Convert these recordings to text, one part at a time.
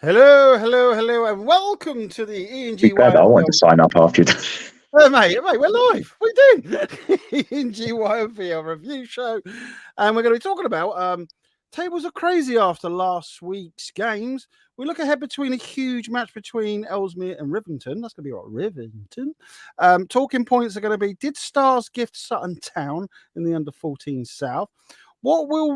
Hello, and welcome to the ENG I wanted to sign up after you. Mate, we're live. What are you doing? ENG YNPL review show, and we're going to be talking about tables are crazy after last week's games. We look ahead between a huge match between Ellesmere and Rivington. That's going to be what, Rivington. Talking points are going to be: did Starz gift Sutton Town in the under-14 South? What will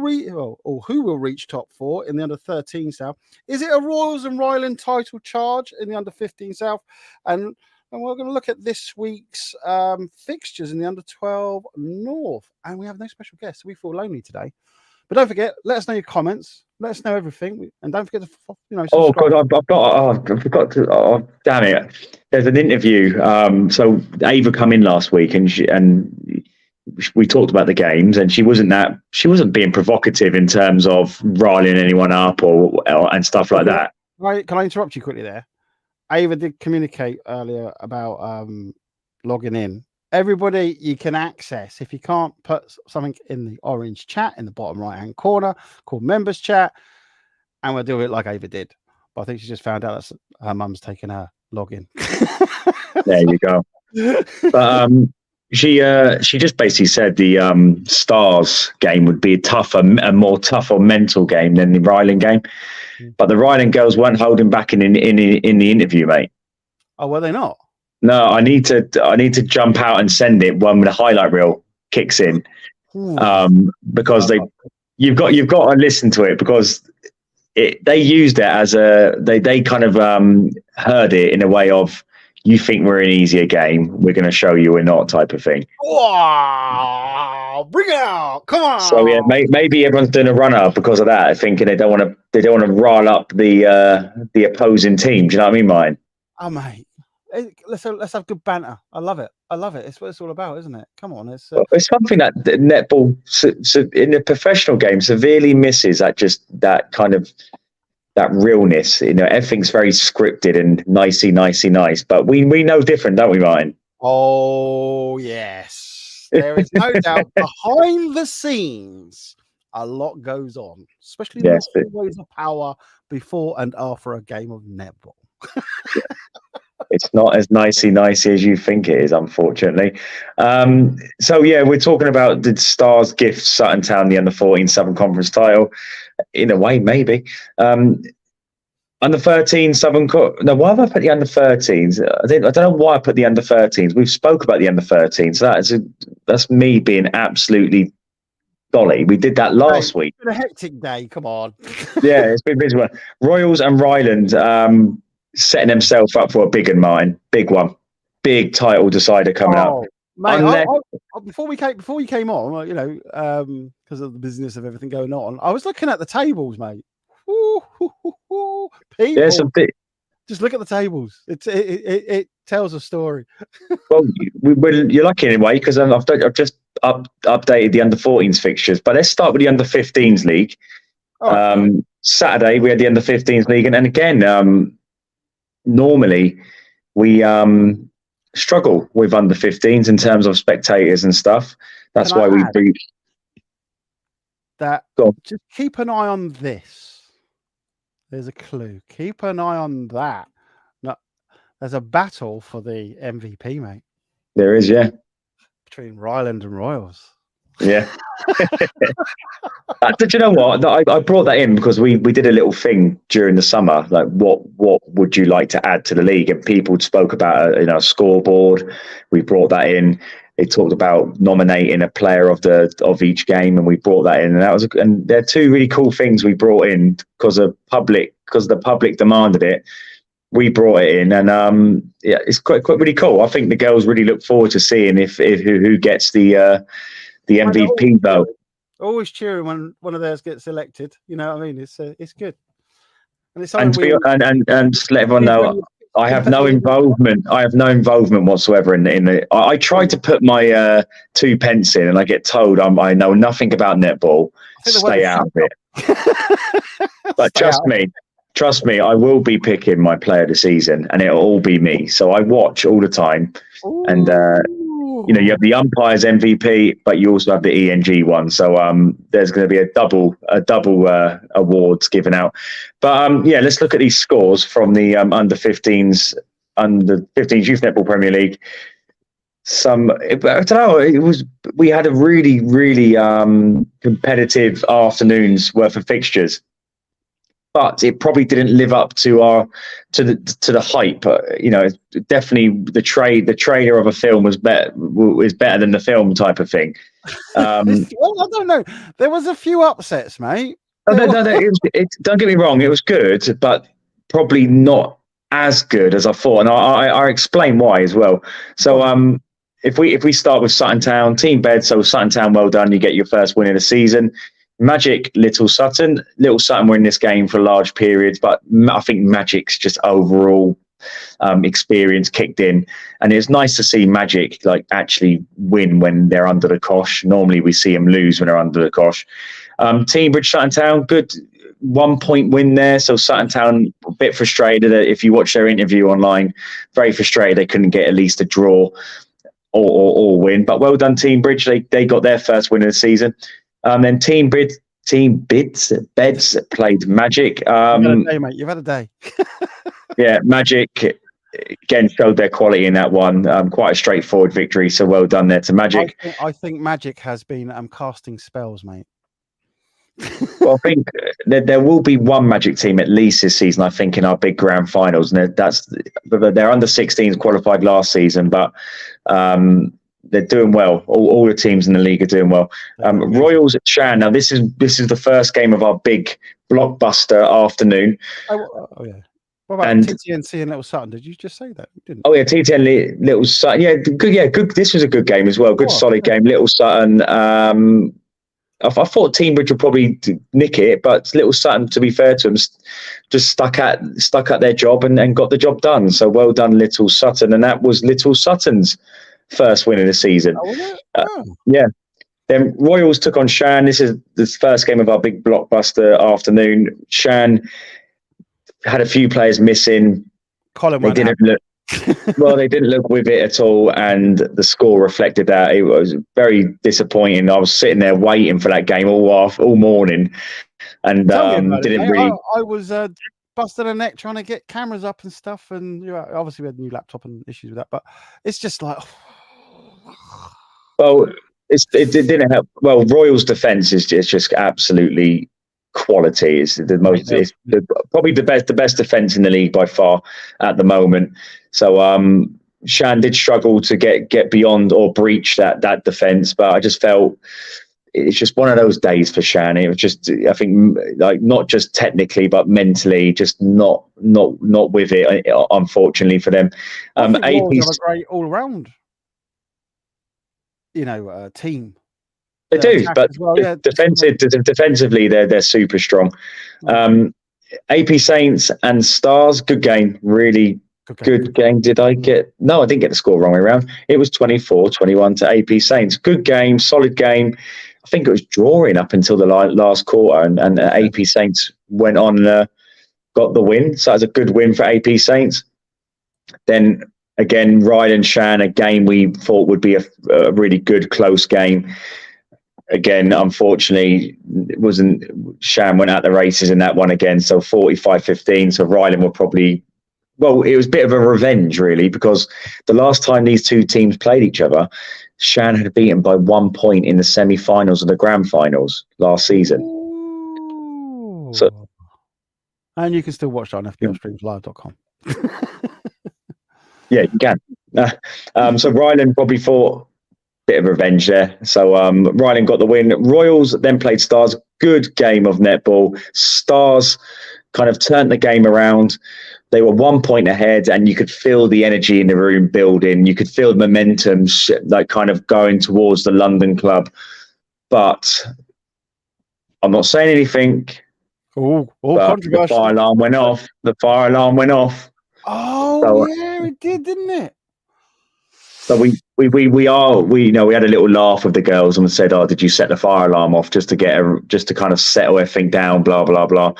who will reach top four in the under-13 South? Is it a Royals and Ryland title charge in the under-15 South? And we're going to look at this week's fixtures in the under-12 North. And we have no special guests, so we feel lonely today. But don't forget, let us know your comments. Let us know everything. And don't forget to, subscribe. Oh, God, I forgot to. Oh, damn it. There's an interview. So Ava come in last week and we talked about the games, and she wasn't being provocative in terms of riling anyone up and stuff like that. Right? Can I interrupt you quickly there? Ava did communicate earlier about logging in. Everybody, you can access. If you can't, put something in the orange chat in the bottom right hand corner called members chat, and we'll do it like Ava did. But I think she just found out that her mum's taken her login. There you go. But she just basically said the Starz game would be a more tougher mental game than the Ryland game. But the Ryland girls weren't holding back in the interview, mate. Oh, were they not? No, I need to jump out and send it when the highlight reel kicks in, because you've got to listen to it, because they used it as they kind of heard it in a way of, you think we're an easier game, we're going to show you we're not, type of thing. Wow, bring it out! Come on. So yeah, maybe everyone's doing a runner because of that, thinking they don't want to rile up the opposing team. Do you know what I mean, mate? Oh, mate, let's have good banter. I love it. It's what it's all about, isn't it? Come on, it's something that netball in the professional game severely misses. That kind of that realness. You know, everything's very scripted and nicey, nice. But we know different, don't we, Martin? Oh yes, there is no doubt. Behind the scenes, a lot goes on, especially the ways of power before and after a game of netball. It's not as nicey as you think it is, unfortunately. So yeah, we're talking about the Starz gift Sutton Town the under-14 Southern Conference title. In a way, maybe. Under-13 Southern. No, why have I put the under-13s? I don't know why I put the under-13s. We've spoke about the under-13s. So that's me being absolutely dolly. We did that last week. It's been a hectic day. Come on. Yeah, it's been a busy one. Royals and Ryland setting themselves up for a big one, big title decider coming up. Mate, before you came on, you know, because of the business of everything going on, I was looking at the tables, mate. People, there's some big. Just look at the tables. It tells a story. Well, you're lucky in a way, because I've just updated the under-14s fixtures. But let's start with the under-15s league. Saturday we had the under-15s league, and again, normally we struggle with under-15s in terms of spectators and stuff. That's why we do that. Just keep an eye on this. There's a clue. Keep an eye on that. No, there's a battle for the MVP, mate. There is, yeah, between Ryland and Royals. Yeah. Did you know what? I brought that in because we did a little thing during the summer, like what would you like to add to the league? And people spoke about a scoreboard. We brought that in. They talked about nominating a player of each game, and we brought that in. And there are two really cool things we brought in because the public demanded it. We brought it in, and it's quite really cool. I think the girls really look forward to seeing if who gets the MVP though. Always cheering when one of theirs gets elected. You know what I mean? It's good. And it's and just let everyone know, I have no involvement. I have no involvement whatsoever in the. I tried to put my 2 pence in, and I get told I know nothing about netball. Stay out of it. But trust me, I will be picking my player of the season, and it'll all be me. So I watch all the time, and you know, you have the umpires MVP, but you also have the ENG one. So there's going to be a double awards given out. But yeah, let's look at these scores from the under 15s Youth Netball Premier League. I don't know. We had a really competitive afternoon's worth of fixtures, but it probably didn't live up to the hype. You know, definitely the trailer of a film is better than the film type of thing. Well, I don't know. There was a few upsets, mate. Don't get me wrong, it was good, but probably not as good as I thought, and I explain why as well. So if we start with Sutton Town team bed, so Sutton Town, well done, you get your first win of the season. Magic, Little Sutton were in this game for large periods, but I think Magic's just overall experience kicked in, and it's nice to see Magic like actually win when they're under the cosh. Normally we see them lose when they're under the cosh. Team Bridge, Sutton Town, good 1 point win there. So Sutton Town a bit frustrated. If you watch their interview online, very frustrated they couldn't get at least a draw or win. But well done, Team Bridge. They got their first win of the season. Then Team Beds played Magic. You've had a day, mate. You've had a day. Yeah, Magic again showed their quality in that one. Quite a straightforward victory. So well done there to Magic. I think Magic has been casting spells, mate. Well, I think there will be one Magic team at least this season, I think, in our big grand finals. And they're under 16s qualified last season, but they're doing well. All the teams in the league are doing well. Royals at Shan. Now, this is the first game of our big blockbuster afternoon. Oh yeah. What about TTNC and Little Sutton? Did you just say that? You didn't. Oh yeah, TTN Little Sutton. Yeah, good. Yeah, good. This was a good game as well. Good, solid game. Little Sutton. I thought Team Bridge would probably nick it, but Little Sutton, to be fair to them, just stuck at their job and got the job done. So well done, Little Sutton, and that was Little Sutton's first win of the season. Yeah. Then Royals took on Shan. This is the first game of our big blockbuster afternoon. Shan had a few players missing. They didn't look with it at all, and the score reflected that. It was very disappointing. I was sitting there waiting for that game all morning, and didn't really. I was busting a neck trying to get cameras up and stuff, and obviously we had a new laptop and issues with that. But it's just like, well, it didn't help. Well, Royals' defense is just absolutely quality. It's probably the best defense in the league by far at the moment. So Shan did struggle to get beyond or breach that defense, but I just felt it's just one of those days for Shan. It was just, I think, like not just technically but mentally, just not with it. Unfortunately for them, AP have a great all round, team. They do, but well, yeah, defensively they're super strong. AP Saints and Starz, good game, really good game. I didn't get the score wrong way around. It was 24-21 to AP Saints. Good game, solid game. I think it was drawing up until the last quarter, and AP Saints went on and got the win. So that was a good win for AP Saints. Then again, Ryland Shan, a game we thought would be a really good close game. Again, unfortunately, Shan went out the races in that one again. So 45-15. So Ryland were probably, it was a bit of a revenge, really, because the last time these two teams played each other, Shan had beaten by 1 point in the semi-finals of the grand finals last season. Ooh. And you can still watch that on FBLStreamsLive.com. Yeah, you can. So Ryland probably thought, bit of revenge there. So Ryland got the win. Royals then played Starz. Good game of netball. Starz kind of turned the game around. They were 1 point ahead, and you could feel the energy in the room building. You could feel the momentum like kind of going towards the London club. But I'm not saying anything. Controversial. The fire alarm went off. Oh, yeah, it did, didn't it? So we had a little laugh with the girls and said, "Oh, did you set the fire alarm off just to kind of settle everything down?" Blah blah blah.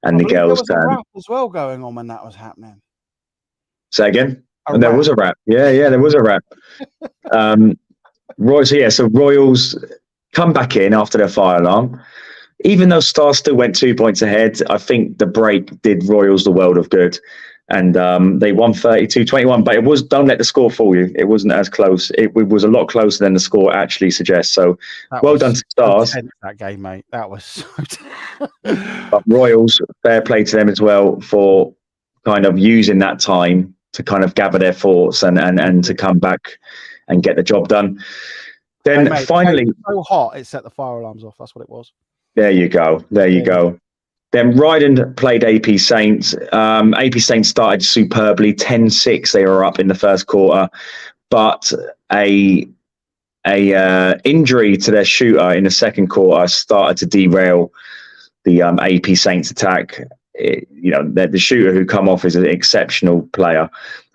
And the girls there was a rap as well going on when that was happening. Say again. There was a rap. Yeah, there was a rap. So Royals come back in after their fire alarm. Even though Starz still went 2 points ahead, I think the break did Royals the world of good. And they won 32-21, but don't let the score fool you. It wasn't as close. It was a lot closer than the score actually suggests. So well done to Starz. So that game, mate. That was so But Royals, fair play to them as well for kind of using that time to kind of gather their thoughts and to come back and get the job done. Then finally, it was so hot it set the fire alarms off. That's what it was. There you go. Then Ryland played AP Saints. AP Saints started superbly, 10-6. They were up in the first quarter, but a injury to their shooter in the second quarter started to derail the AP Saints attack. The shooter who come off is an exceptional player.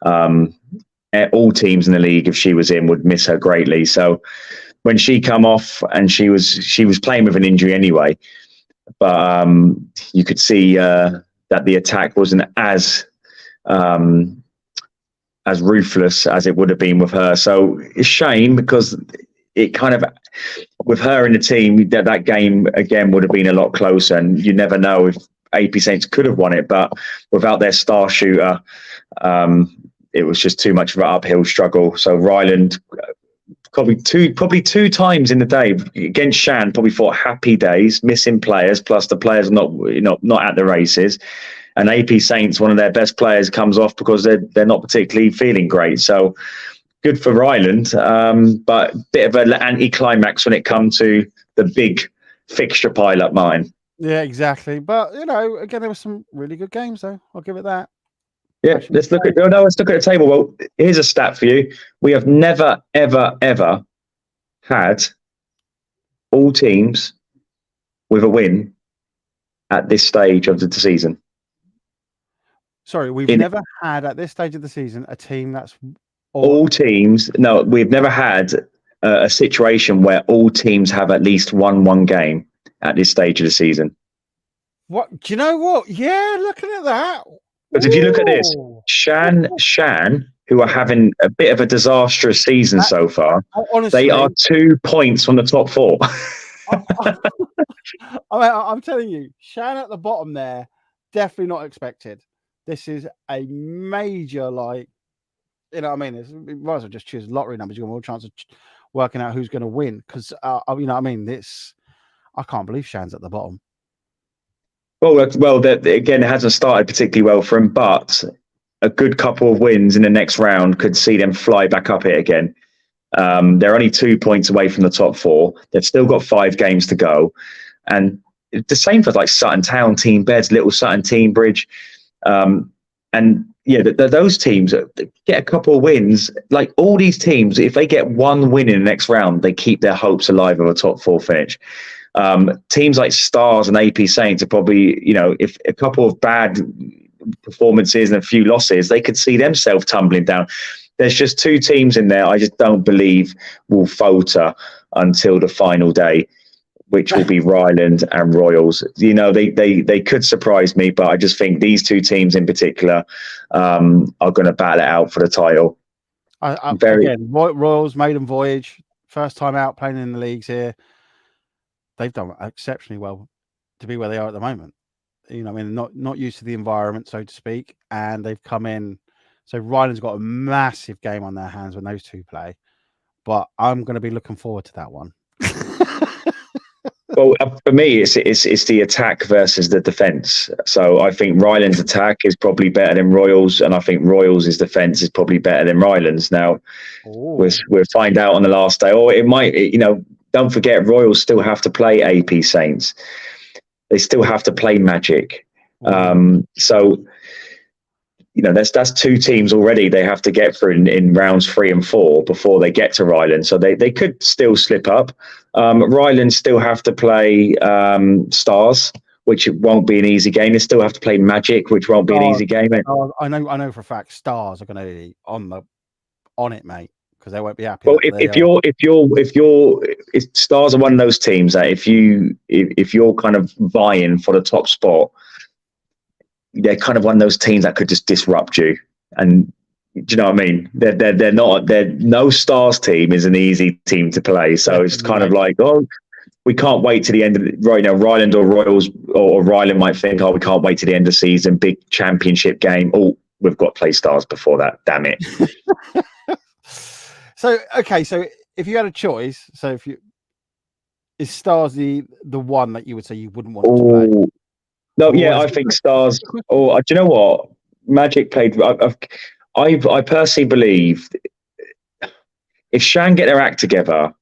All teams in the league, if she was in, would miss her greatly. So when she come off, and she was playing with an injury anyway, but you could see that the attack wasn't as ruthless as it would have been with her. So it's a shame, because it kind of, with her in the team, that game again would have been a lot closer, and you never know if AP Saints could have won it, but without their star shooter, it was just too much of an uphill struggle. So Ryland, probably two times in the day against Shan, probably thought happy days, missing players, plus the players not at the races. And AP Saints, one of their best players, comes off because they're not particularly feeling great. So good for Ryland, but bit of an anticlimax when it comes to the big fixture pile up mine. Yeah, exactly. But again, there were some really good games, though. I'll give it that. Yeah, let's look at the table. Well, here's a stat for you. We have never, ever, ever had all teams with a win at this stage of the season. Sorry, we've never had at this stage of the season a team that's all teams. No, we've never had a situation where all teams have at least won one game at this stage of the season. What? Do you know what? Yeah, looking at that. But if you look at this, Shan, who are having a bit of a disastrous season so far, honestly, they are 2 points from the top four. I'm telling you, Shan at the bottom there, definitely not expected. This is a major, it might as well just choose lottery numbers. You got more chance of working out who's going to win, because I can't believe Shan's at the bottom. Well, again, it hasn't started particularly well for him, but a good couple of wins in the next round could see them fly back up it again. They're only 2 points away from the top four. They've still got 5 games to go. And the same for Sutton Town, Team Beds, Little Sutton, Team Bridge. Those teams get a couple of wins. Like all these teams, if they get one win in the next round, they keep their hopes alive of a top four finish. Teams like Starz and AP Saints are probably, if a couple of bad performances and a few losses, they could see themselves tumbling down. There's just 2 teams in there I just don't believe will falter until the final day, which will be Ryland and Royals. They could surprise me, but I just think these 2 teams in particular are going to battle it out for the title. Royals maiden voyage, first time out playing in the leagues here. They've done exceptionally well to be where they are at the moment. Not used to the environment, so to speak, and they've come in. So Ryland's got a massive game on their hands when those 2 play, but I'm going to be looking forward to that one. Well, for me, it's the attack versus the defence. So I think Ryland's attack is probably better than Royals, and I think Royals' defence is probably better than Ryland's. Now, we'll find out on the last day. Or it might, don't forget, Royals still have to play AP Saints. They still have to play Magic. So, that's 2 teams already they have to get through in rounds 3 and 4 before they get to Ryland. So they could still slip up. Ryland still have to play Starz, which won't be an easy game. They still have to play Magic, which won't be an easy game. I know for a fact Starz are going to be on it, mate, because they won't be happy. Well, if Starz are one of those teams that if you're kind of vying for the top spot, they're kind of one of those teams that could just disrupt you. And Do you know what I mean? They're not. No Stars team is an easy team to play. So it's kind of like, oh, we can't wait to the end of right now. Ryland or Royals or Ryland might think, oh, we can't wait to the end of the season, big championship game. Oh, we've got to play Stars before that. Damn it. So if you had a choice, is Stars the one that you would say you wouldn't want to play? No, yeah, I think Stars. Or do you know what? Magic played. I personally believe if Shan get their act together,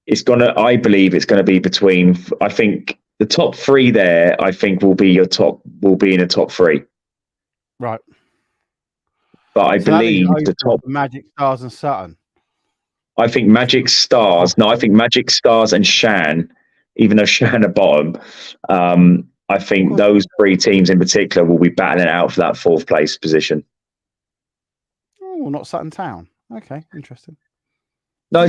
I believe it's gonna be between. I think the top three there. I think will be in the top three. Right. But I believe the top Magic, Stars, and Sutton. I think Magic, Stars. No, I think Magic, Stars, and Shan. Even though Shan are bottom, I think those three teams in particular will be battling it out for that fourth place position. Oh, not Sutton Town. Okay, interesting. No,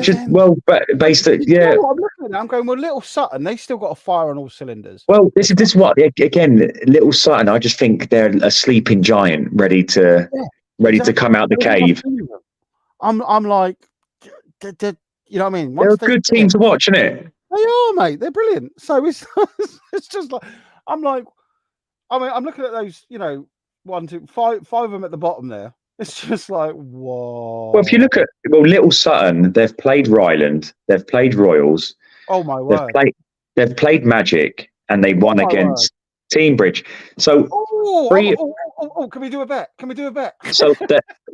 based it. Yeah, I'm looking at that. I'm going, well, Little Sutton. They still got a fire on all cylinders. Well, this is what again. Little Sutton. I just think they're a sleeping giant, ready to come out the cave. I'm like, you know what I mean? They're a good team to watch, isn't it? They are, mate. They're brilliant. So it's just like I'm looking at those, 1, 2, 5 of them at the bottom there. It's just like, whoa. Well, if you look at Little Sutton, they've played Ryland, they've played Royals. Oh my word! They've played Magic, and they won against Teambridge. So, can we do a bet? So,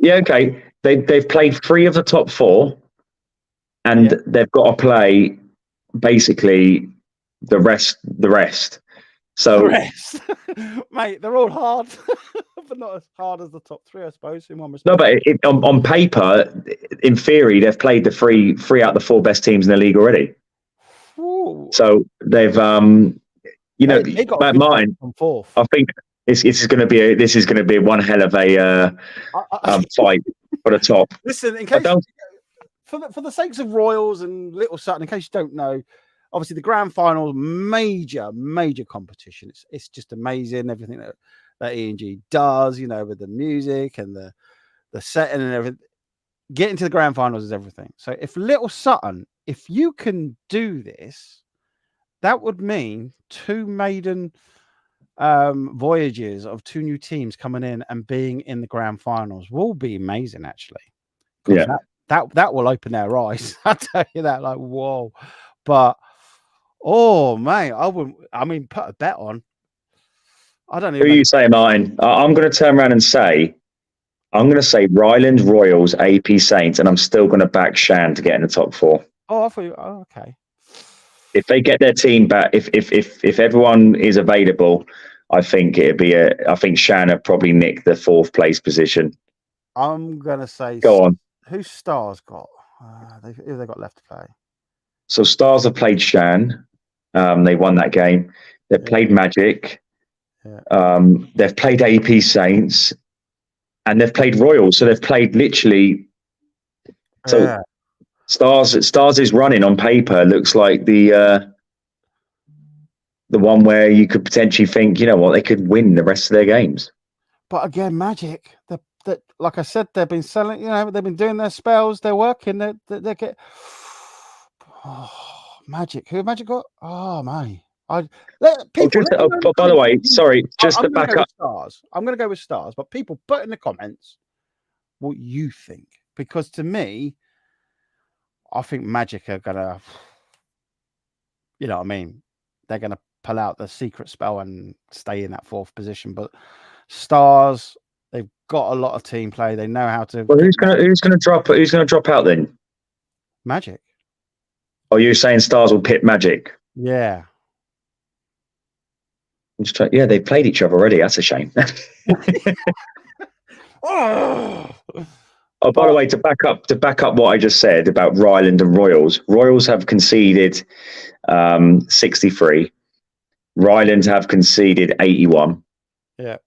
okay. They've played 3 of the top 4, and they've got to play basically the rest. So, mate, they're all hard, but not as hard as the top 3, I suppose. In one respect. No, but on paper, in theory, they've played the 3 out of the 4 best teams in the league already. Ooh. So they've, they got Martin. I think this is going to be one hell of a fight for the top. Listen, in case for the sakes of Royals and Little Sutton, in case you don't know. Obviously, the grand final, major competition. It's just amazing everything that ENG does, with the music and the setting and everything. Getting to the grand finals is everything. So if Little Sutton, if you can do this, that would mean 2 maiden voyages of 2 new teams coming in and being in the grand finals will be amazing, actually. Yeah, that will open their eyes. I tell you that, like, whoa, but. Oh, mate, put a bet on. I don't even. Who are you saying, Martin? I'm going to turn around and say, Ryland, Royals, AP Saints, and I'm still going to back Shan to get in the top 4. Oh, I thought you. Oh, okay. If they get their team back, if everyone is available, I think I think Shan have probably nicked the 4th place position. I'm going to say. Go on. Who's Stars got? Who have they got left to play? So Stars have played Shan. They won that game. They've played Magic. Yeah. They've played AP Saints, and they've played Royals. So they've played literally. So Stars is running on paper. Looks like the one where you could potentially think, they could win the rest of their games. But again, Magic. That like I said, they've been selling. They've been doing their spells. They're working. They get. Oh, Magic. Who have Magic got? Oh, my. By the way, sorry, just to back up. Stars. I'm going to go with Stars, but people put in the comments what you think. Because to me, I think Magic are going to, you know what I mean? They're going to pull out the secret spell and stay in that 4th position. But Stars, they've got a lot of team play. They know how to. Well, who's going to drop out then? Magic. Oh, you're saying Stars will pit Magic? Yeah. They've played each other already. That's a shame. Oh, by the way, to back up what I just said about Ryland and Royals. Royals have conceded 63. Ryland have conceded 81. Yeah.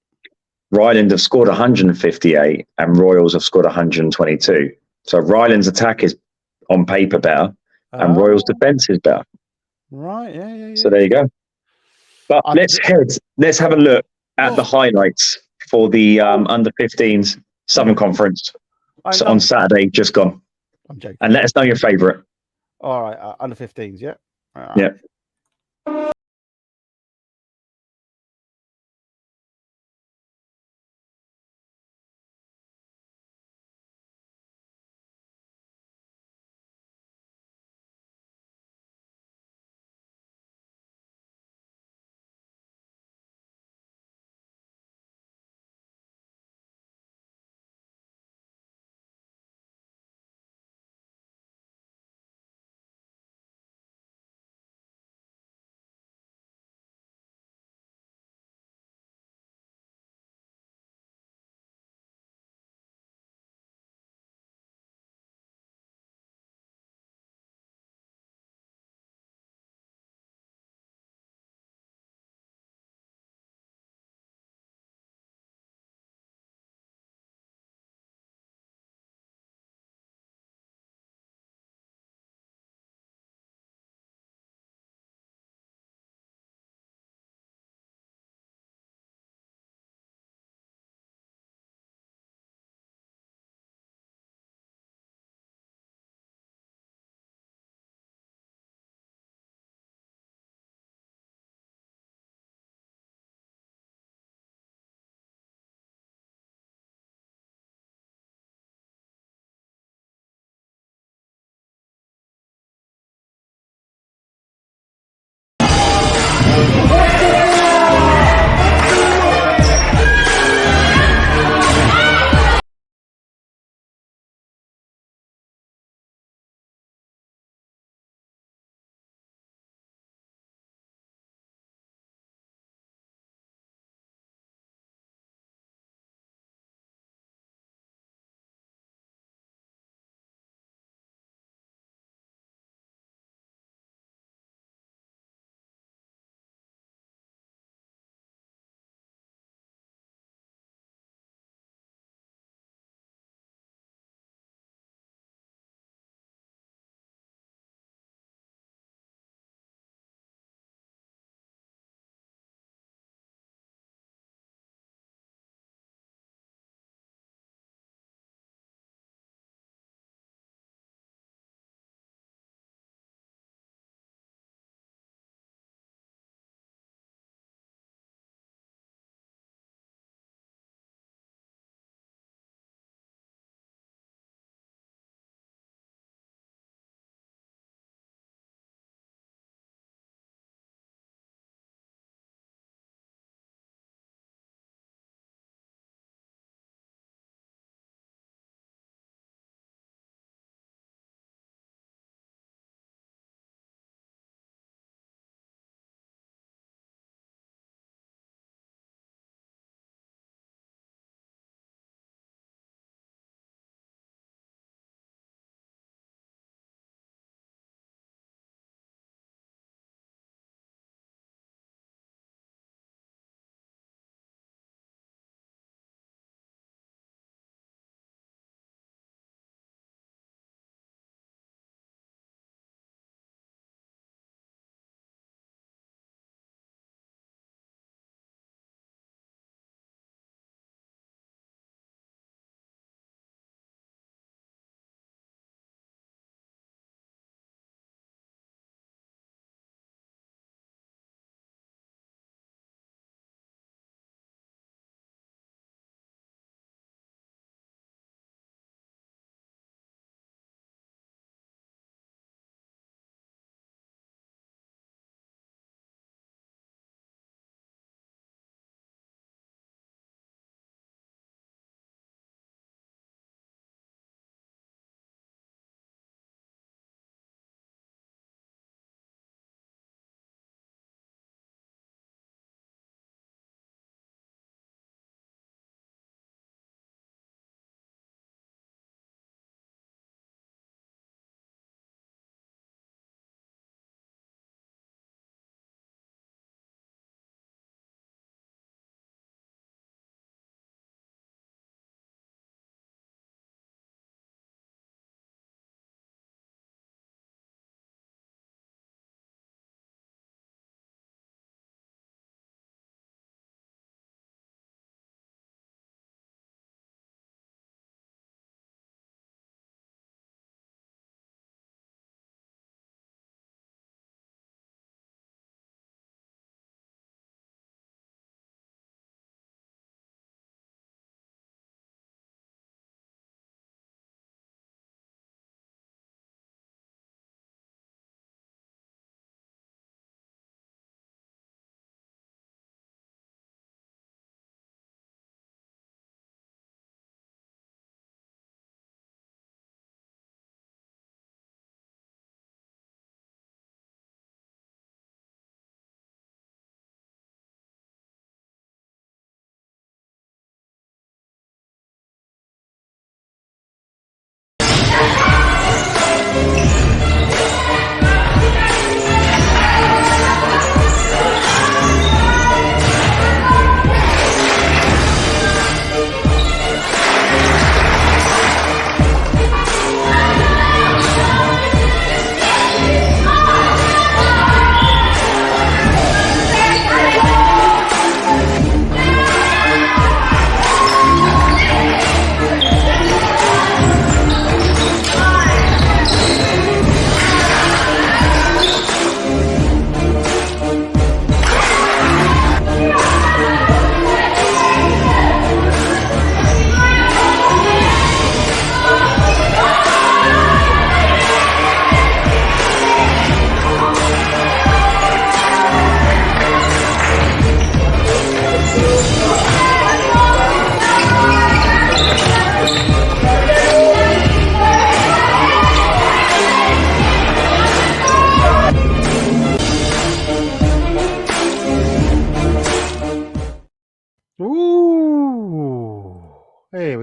Ryland have scored 158, and Royals have scored 122. So Ryland's attack is on paper better. And Royals' defence is better. Right, yeah. So there you go. But let's have a look at the highlights for the under 15s Southern Conference. I So know. on Saturday, just gone. I'm joking. And let us know your favourite. All right, under 15s, yeah. All right. Yeah.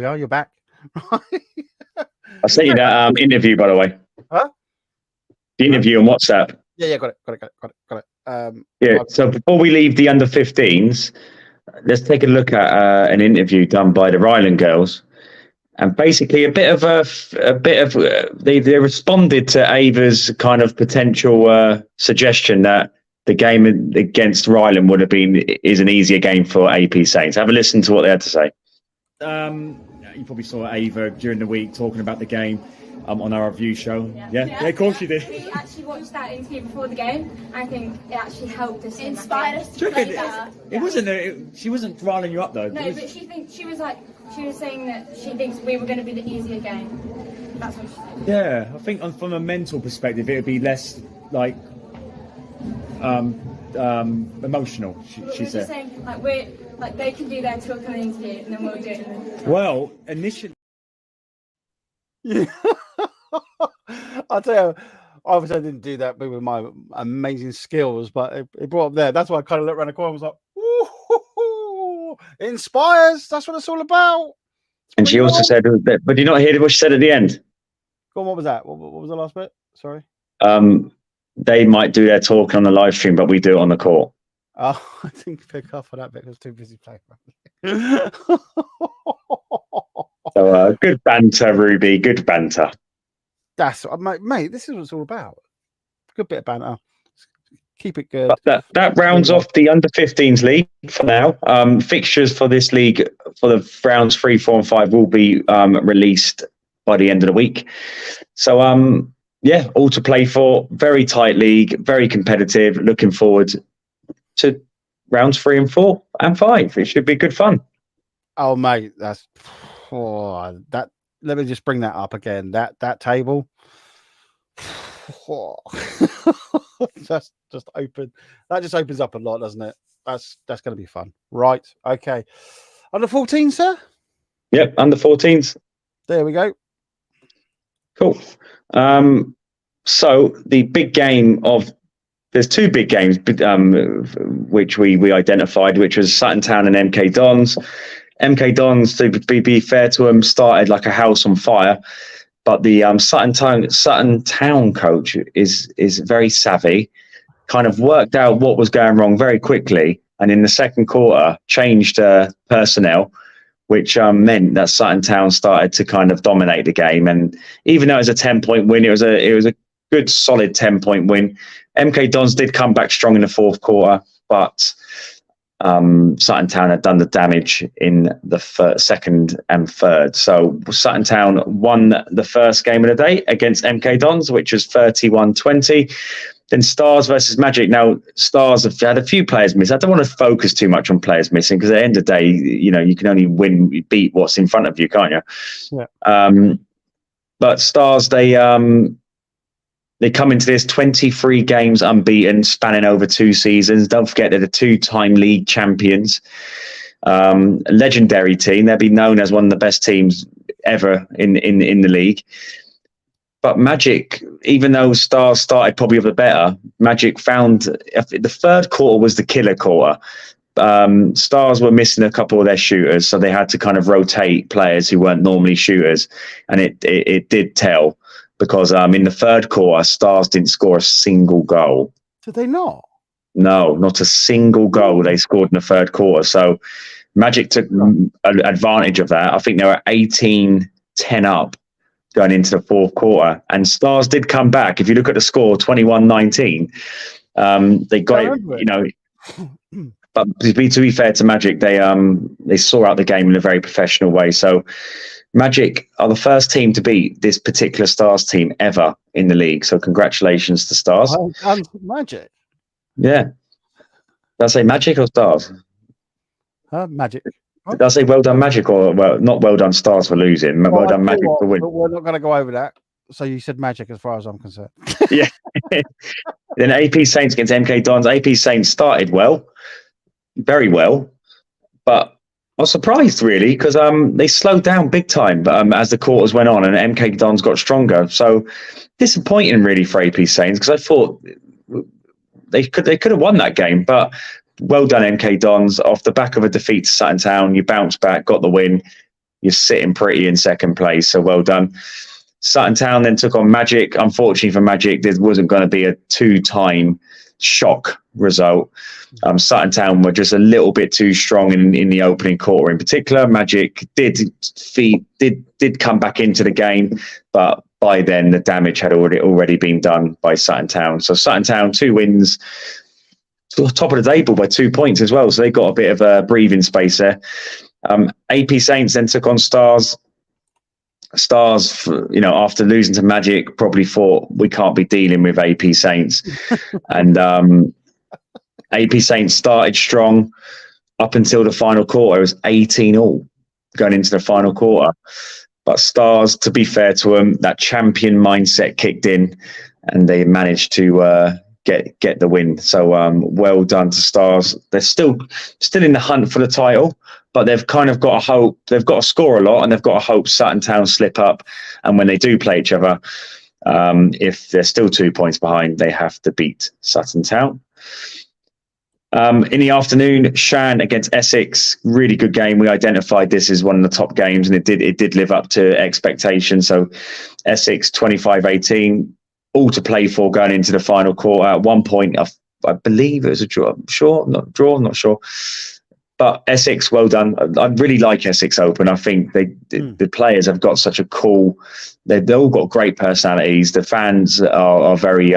are. You're back. I sent you that interview, by the way. Huh? The interview on WhatsApp. Yeah, got it. Yeah. So before we leave the under-15s, let's take a look at an interview done by the Ryland girls, and basically they responded to Ava's kind of potential suggestion that the game against Ryland is an easier game for AP Saints. Have a listen to what they had to say. You probably saw Ava during the week talking about the game on our review show. Yeah, of course you did. We actually watched that interview before the game. I think it actually helped us. Inspired us to play better. It wasn't. She wasn't riling you up though. No, but she was saying that she thinks we were going to be the easier game. That's what she said. Yeah, I think from a mental perspective, it would be less like emotional. She said. Just saying they can do their talk on the interview and then we'll do it. Well, initially. Yeah. I'll tell you, obviously I didn't do that with my amazing skills, but it brought up there. That's why I kind of looked around the corner and was like, ooh, it inspires. That's what it's all about. And she also said, but did you not hear what she said at the end? Go on, what was that? What was the last bit? Sorry. They might do their talk on the live stream, but we do it on the court. Oh, I didn't pick up on that bit. I was too busy playing. So good banter, Ruby. Good banter. That's mate. This is what it's all about. Good bit of banter. Keep it good. But that rounds off the under-15s league for now. Fixtures for this league for the rounds 3, 4, and 5 will be released by the end of the week. So all to play for. Very tight league. Very competitive. Looking forward to rounds 3 and 4 and 5. It should be good fun. Oh, mate, that. Let me just bring that up again. That table. That's just open. That just opens up a lot, doesn't it? That's going to be fun. Right. Okay. Under 14, sir. Yep. Under 14s. There we go. Cool. So the big game there's 2 big games which we identified, which was Sutton Town and MK Dons. MK Dons, to be fair to them, started like a house on fire, but the Sutton Town coach is very savvy, kind of worked out what was going wrong very quickly, and in the second quarter changed personnel, which meant that Sutton Town started to kind of dominate the game. And even though it was a 10-point win, it was a good solid 10-point win. MK Dons did come back strong in the fourth quarter, but Sutton Town had done the damage in the second and third. So Sutton Town won the first game of the day against MK Dons, which was 31-20. Then Starz versus Magic. Now, Starz have had a few players miss. I don't want to focus too much on players missing, because at the end of the day, you can only beat what's in front of you, can't you? Yeah. But Starz, they come into this 23 games unbeaten, spanning over 2 seasons. Don't forget they're the 2-time league champions. A legendary team. They'll be known as one of the best teams ever in the league. But Magic, even though Starz started probably the better, Magic found the third quarter was the killer quarter. Starz were missing a couple of their shooters, so they had to kind of rotate players who weren't normally shooters, and it did tell. Because in the third quarter, Starz didn't score a single goal. Did they not? No, not a single goal they scored in the third quarter. So Magic took advantage of that. I think they were 18-10 up going into the fourth quarter. And Starz did come back. If you look at the score, 21-19, they got it, But to be fair to Magic, they saw out the game in a very professional way. So Magic are the first team to beat this particular Starz team ever in the league. So congratulations to Starz. Magic. Yeah. Did I say Magic or Starz? Magic. Did I say well done Magic, or not well done Starz for losing? Well done Magic for winning. But we're not going to go over that. So you said Magic as far as I'm concerned. Yeah. Then AP Saints against MK Dons. AP Saints started well, very well, but I was surprised really, because they slowed down big time as the quarters went on, and MK Dons got stronger. So disappointing really for AP Saints, because I thought they could have won that game. But well done MK Dons. Off the back of a defeat to Sutton Town, you bounced back, got the win. you're sitting pretty in second place. So well done. Sutton Town then took on Magic. Unfortunately for Magic, there wasn't going to be a 2-time shock result. Sutton Town were just a little bit too strong in the opening quarter. In particular, Magic did come back into the game, but by then the damage had already been done by Sutton Town. So Sutton Town 2 wins, top of the table by 2 points as well. So they got a bit of a breathing space there. AP Saints then took on Starz. Starz, after losing to Magic, probably thought we can't be dealing with AP Saints. And AP Saints started strong up until the final quarter. It was 18-all going into the final quarter. But Starz, to be fair to them, that champion mindset kicked in and they managed to get the win. So well done to Starz. They're still in the hunt for the title, but they've kind of got to hope. They've got to score a lot and they've got to hope Sutton Town slip up. And when they do play each other, if they're still 2 points behind, they have to beat Sutton Town. In the afternoon, Shan against Essex, really good game. We identified this as one of the top games, and it did live up to expectation. So Essex 25-18, all to play for going into the final quarter. At one point, I believe it was a draw. I'm not sure. But Essex, well done. I really like Essex Open. I think the players have got such a cool. They've all got great personalities. The fans are very.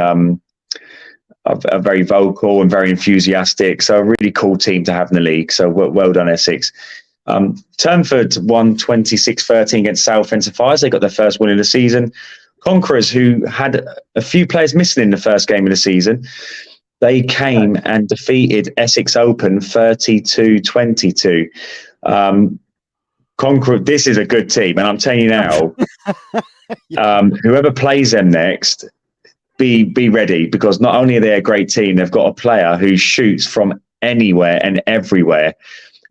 Are very vocal and very enthusiastic. So a really cool team to have in the league. So well done, Essex. Turnford won 26-13 against Southend Sapphires. They got their first win of the season. Conquerors, who had a few players missing in the first game of the season, they came and defeated Essex Open 32-22. Conquerors, this is a good team. And I'm telling you now, whoever plays them next, be ready, because not only are they a great team, they've got a player who shoots from anywhere and everywhere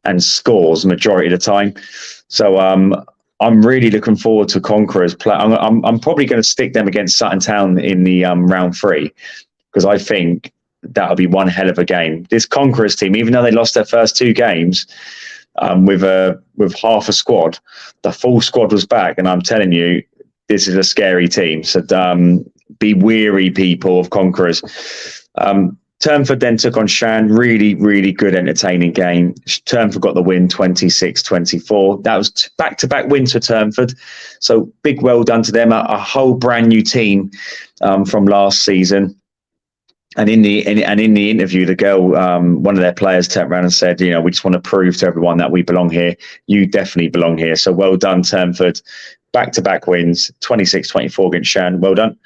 and scores majority of the time. So I'm really looking forward to Conquerors play. I'm probably going to stick them against Sutton Town in the round 3, because I think that'll be one hell of a game. This Conquerors team, even though they lost their first 2 games with half a squad, the full squad was back, and I'm telling you, this is a scary team. So be weary, people, of Conquerors. Turnford then took on Shan. Really, really good, entertaining game. Turnford got the win, 26-24. That was back-to-back wins for Turnford. So big well done to them. A whole brand new team from last season. And in the interview, the girl, one of their players, turned around and said, we just want to prove to everyone that we belong here. You definitely belong here. So well done, Turnford. Back-to-back wins, 26-24 against Shan. Well done.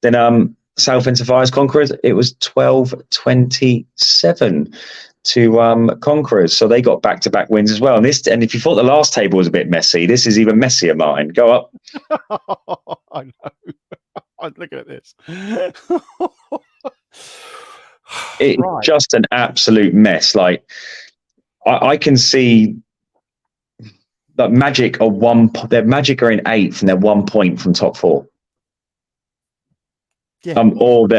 Then Southend Sapphires Conquerors, it was 12-27 to Conquerors. So they got back-to-back wins as well. And if you thought the last table was a bit messy, this is even messier, Martin. Go up. I know. I'm looking at this. It's just an absolute mess. Like, I can see that Magic are their Magic are in 8th and they're 1 point from top 4. Yeah. Turnford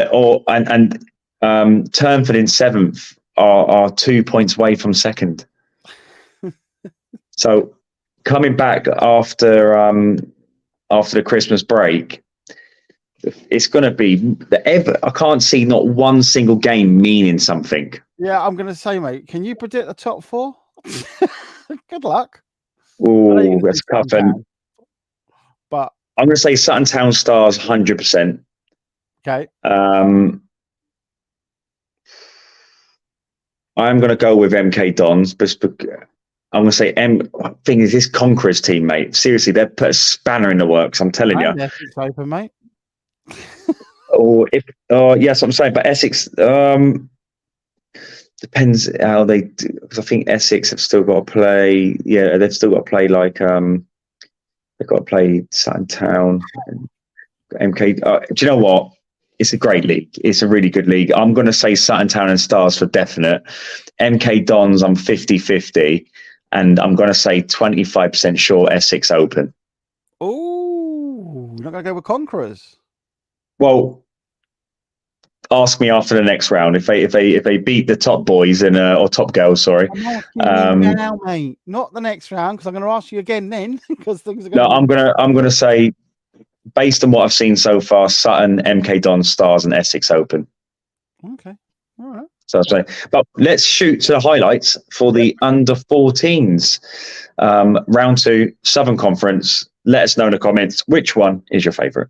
in 7th are 2 points away from 2nd. So coming back after the Christmas break, it's going to be I can't see not one single game meaning something. Yeah, I'm going to say, mate, can you predict the top 4? Good luck. Oh, that's tough. But I'm going to say Sutton Town Stars 100%. Okay. I'm going to go with MK Dons, but I'm going to say thing is this Conquerors team, mate. Seriously, they've put a spanner in the works. I'm telling you. Essex Open, mate. Yes, I'm saying, but Essex depends how they do, because I think Essex have still got to play. Yeah, they've still got to play they've got to play Sutton Town, MK. Do you know what? It's a great league. It's a really good league. I'm going to say Sutton Town and Stars for definite. MK Dons, I'm 50-50. And I'm going to say 25% sure Essex Open. Oh, you're not going to go with Conquerors? Well, ask me after the next round if they beat the top boys in or top girls. Sorry. I'm asking you now, mate, not the next round, because I'm going to ask you again then, because things are going No, I'm gonna say, based on what I've seen so far, Sutton, MK Dons, Stars, and Essex Open. Okay, all right. So I'm saying, but let's shoot to the highlights for the under 14s. Round 2, Southern Conference. Let us know in the comments which one is your favourite.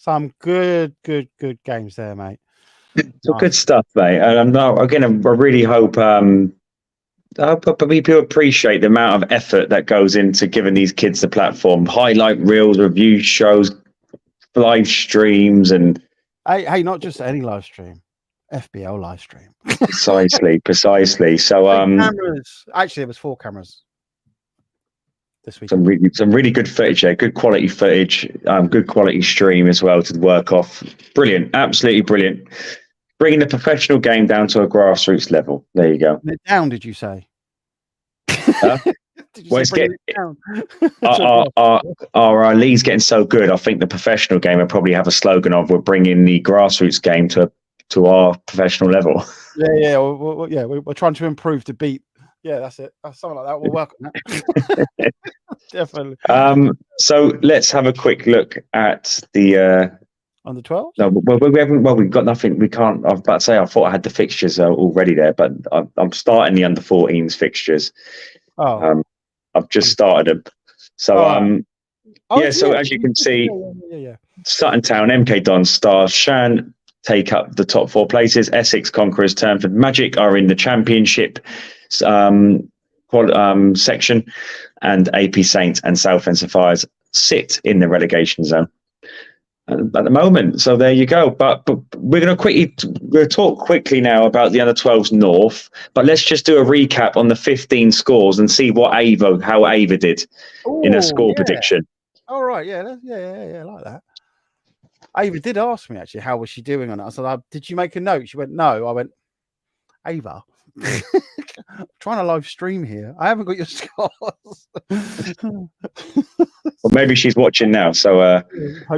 Some good games there, mate. So good stuff, mate. And I really hope people appreciate the amount of effort that goes into giving these kids the platform. Highlight reels, review shows, live streams, and hey, not just any live stream, FBL live stream. precisely. So cameras. Actually, there was 4 cameras this week. Some really good footage there, good quality footage, good quality stream as well to work off. Brilliant, absolutely brilliant. Bringing the professional game down to a grassroots level. There you go. Down, did you say? Did you say down? Our league's getting so good. I think the professional game will probably have a slogan of "We're bringing the grassroots game to our professional level." Yeah. We're trying to improve to beat. Yeah, that's it. Something like that. We'll work on that. Definitely. So let's have a quick look at the under 12. No, we haven't. Well, we've got nothing. We can't. I was about to say I thought I had the fixtures already there, but I'm starting the under 14s fixtures. Oh. I've just started them. So So as you can see, Sutton Town, MK Dons, Starz, Shan take up the top 4 places. Essex, Conquerors, Turnford, Magic are in the Championship section, and AP Saints and Southend Sapphires sit in the relegation zone at the moment. So there you go. But we're going to talk quickly now about the under 12s North. But let's just do a recap on the 15 scores and see how Ava did in a score prediction. All right, yeah, I like that. Ava did ask me actually, how was she doing on it? I said, "Did you make a note?" She went, "No." I went, "Ava, I'm trying to live stream here. I haven't got your scores." Well, maybe she's watching now. So,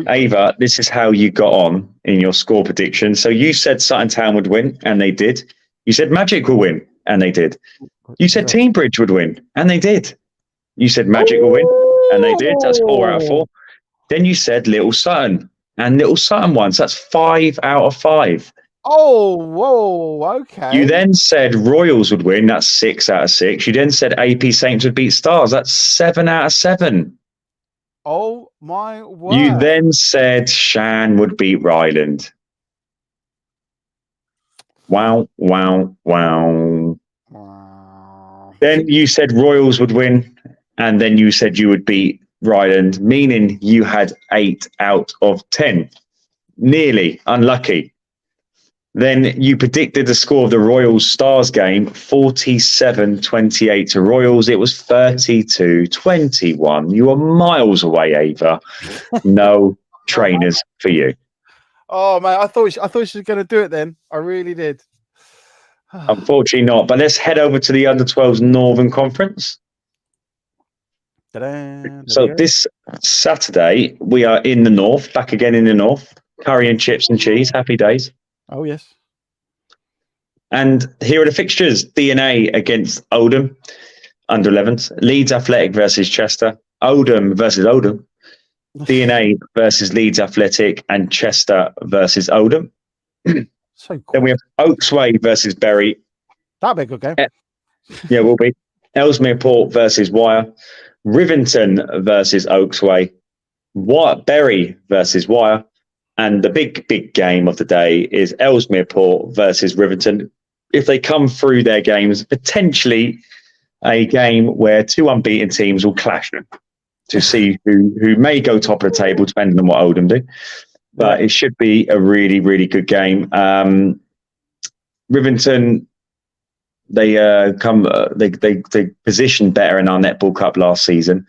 Ava, this is how you got on in your score prediction. So you said Sutton Town would win, and they did. You said Magic will win, and they did. You said Teambridge would win, and they did. You said Magic will win, and they did. That's 4 out of 4. Then you said Little Sutton, and Little Sutton won. So that's 5 out of 5. Oh, whoa, okay. You then said Royals would win. That's 6 out of 6. You then said AP Saints would beat Starz. That's 7 out of 7. Oh, my word. You then said Shan would beat Ryland. Wow. Then you said Royals would win. And then you said you would beat Ryland, meaning you had 8 out of 10. Nearly unlucky. Then you predicted the score of the Royals Starz game, 47-28 to Royals. It was 32-21. You were miles away, Ava. No trainers for you. Oh man, I thought she was going to do it then. I really did. Unfortunately not. But let's head over to the under 12s Northern Conference. So this Saturday we are in the north, back again in the north. Curry and chips and cheese. Happy days. Oh, yes. And here are the fixtures. DNA against Oldham, under 11s. Leeds Athletic versus Chester. Oldham versus Oldham. DNA versus Leeds Athletic, and Chester versus Oldham. So cool. Then we have Oaksway versus Bury. That'll be a good game. Yeah, will be. Ellesmere Port versus Wyre. Rivington versus Oaksway. Bury versus Wyre. And the big game of the day is Ellesmere Port versus Rivington. If they come through their games, potentially a game where 2 unbeaten teams will clash to see who may go top of the table, depending on what Oldham do. But it should be a really, really good game. Rivington, they positioned better in our Netball Cup last season.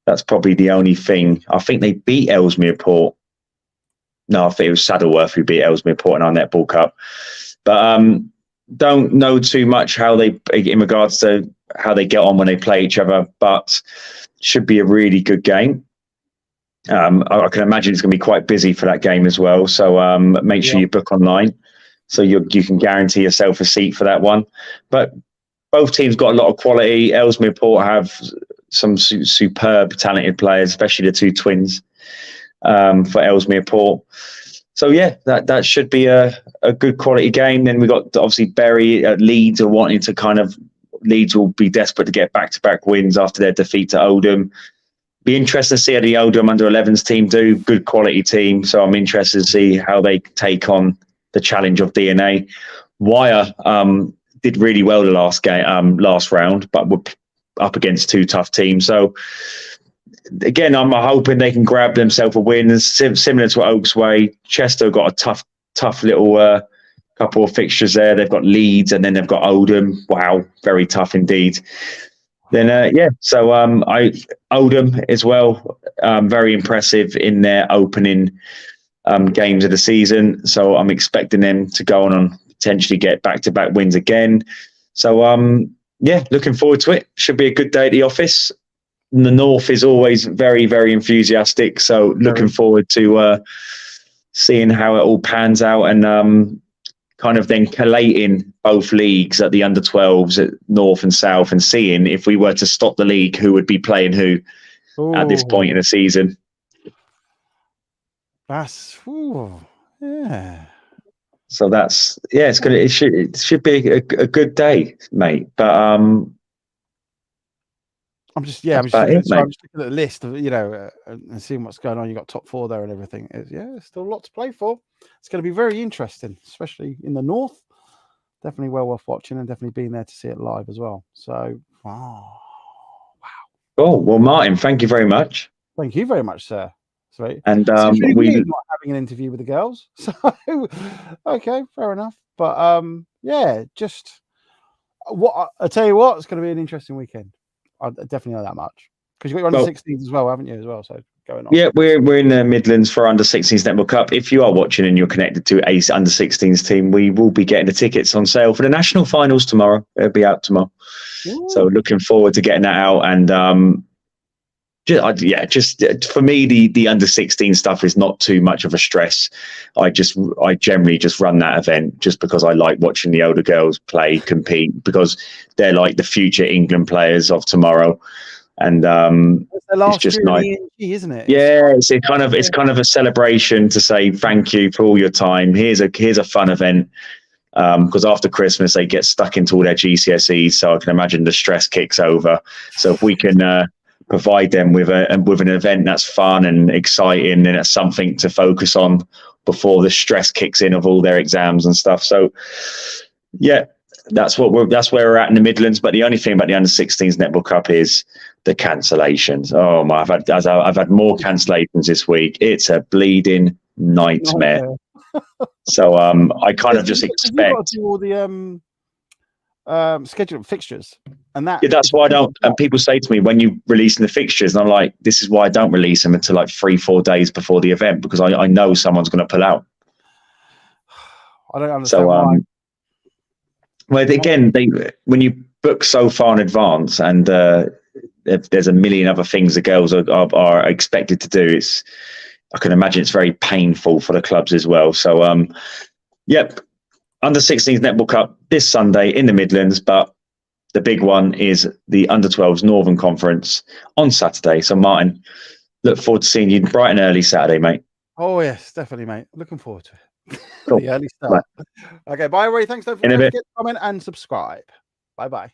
That's probably the only thing. I think they beat Ellesmere Port. No, I think it was Saddleworth who beat Ellesmere Port in our Netball Cup. But don't know too much how they, in regards to how they get on when they play each other, but should be a really good game. I can imagine it's going to be quite busy for that game as well. So make sure you book online so you can guarantee yourself a seat for that one. But both teams got a lot of quality. Ellesmere Port have some superb talented players, especially the 2 twins. For Ellesmere Port. So yeah, that should be a good quality game. Then we got obviously Bury at Leeds are wanting to Leeds will be desperate to get back-to-back wins after their defeat to Oldham. be interested to see how the Oldham under 11s team do. Good quality team, so I'm interested to see how they take on the challenge of DNA. Wire did really well the last game, last round, but were up against 2 tough teams. So again, I'm hoping they can grab themselves a win, similar to Oaks Way. Chester got a tough little couple of fixtures there. They've got Leeds and then they've got Oldham. Wow, very tough indeed. Then so Oldham as well, very impressive in their opening games of the season. So I'm expecting them to go on and potentially get back-to-back wins again. So looking forward to it. Should be a good day at the office. And the North is always very, very enthusiastic. So looking forward to seeing how it all pans out and kind of then collating both leagues at the under 12s at North and South and seeing if we were to stop the league, who would be playing who at this point in the season. That's yeah. So that's it should be a good day, mate. But I'm just looking at the list of and seeing what's going on. You got top 4 there and everything. There's still a lot to play for. It's going to be very interesting, especially in the North. Definitely well worth watching and definitely being there to see it live as well. So, wow. Oh, well, Martin, thank you very much. Thank you very much, sir. Sweet. And we're not having an interview with the girls. So, okay, fair enough. But just what I tell you what, it's going to be an interesting weekend. I definitely know that much because you've got your under 16s as well, haven't you? As well, so going on. Yeah, we're in the Midlands for under 16s Netball Cup. If you are watching and you're connected to a under 16s team, we will be getting the tickets on sale for the national finals tomorrow. It'll be out tomorrow. Ooh. So looking forward to getting that out. And just for me, the under 16 stuff is not too much of a stress. I generally just run that event just because I like watching the older girls play, compete, because they're like the future England players of tomorrow. And it's just nice, ENG, isn't it? Yeah, it's kind of a celebration to say thank you for all your time. Here's a fun event. Because after Christmas they get stuck into all their GCSEs, so I can imagine the stress kicks over. So if we can provide them with an event that's fun and exciting and it's something to focus on before the stress kicks in of all their exams and stuff. So yeah, that's where we're at in the Midlands. But the only thing about the under 16s Netball Cup is the cancellations. Oh my, I've had more cancellations this week. It's a bleeding nightmare. So I kind of just expect you've got to do all the scheduled fixtures, and that's why I don't. And people say to me, when you releasing the fixtures, and I'm like, this is why I don't release them until like 3-4 days before the event, because I know someone's going to pull out. I don't understand why. Well, again, when you book so far in advance, and there's a million other things the girls are expected to do, I can imagine it's very painful for the clubs as well. So, under 16s Netball Cup this Sunday in the Midlands, but the big one is the under 12s Northern Conference on Saturday. So, Martin, look forward to seeing you bright and early Saturday, mate. Oh yes, definitely, mate. Looking forward to it. Cool. The early start. Right. Okay, bye, everybody. Thanks. Don't forget to comment and subscribe. Bye bye.